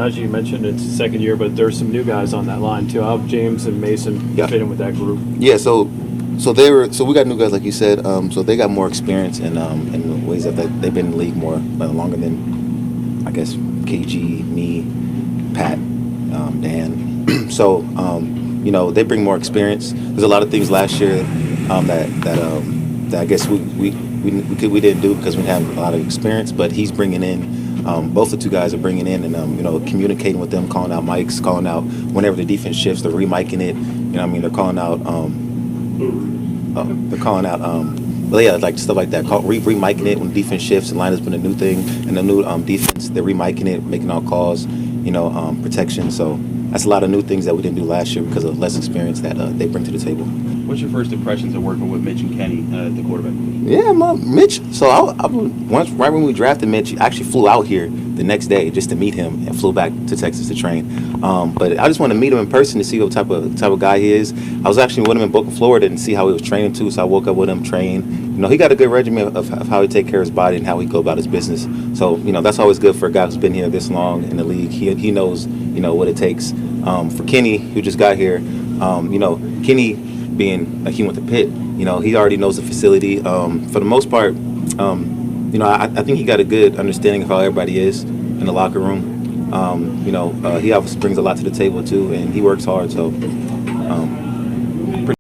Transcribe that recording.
Najee, you mentioned it's the second year, but there's some new guys on that line too. How James and Mason fit in with that group? Yeah, so we got new guys like you said. So they got more experience in the ways that they've been in the league more longer than I guess KG, me, Pat, Dan. So they bring more experience. There's a lot of things last year that I guess we didn't do because we didn't have a lot of experience. But he's bringing in. Both the two guys are bringing in and communicating with them, calling out mics, calling out whenever the defense shifts, they're remiking it. They're calling out. Like stuff like that. Remiking it when the defense shifts and line has been a new thing, and the new defense they're remiking it, making all calls, protection. So that's a lot of new things that we didn't do last year because of less experience that they bring to the table. What's your first impressions of working with Mitch and Kenny at the quarterback? Yeah, Mitch. So right when we drafted Mitch, I actually flew out here the next day just to meet him and flew back to Texas to train. But I just want to meet him in person to see what type of guy he is. I was actually with him in Boca, Florida, and see how he was training too. So I woke up with him, trained. He got a good regimen of how he take care of his body and how he go about his business. So that's always good for a guy who's been here this long in the league. He knows what it takes. For Kenny, who just got here, Kenny being like he went to Pitt, he already knows the facility. For the most part, I think he got a good understanding of how everybody is in the locker room. He obviously brings a lot to the table too, and he works hard. So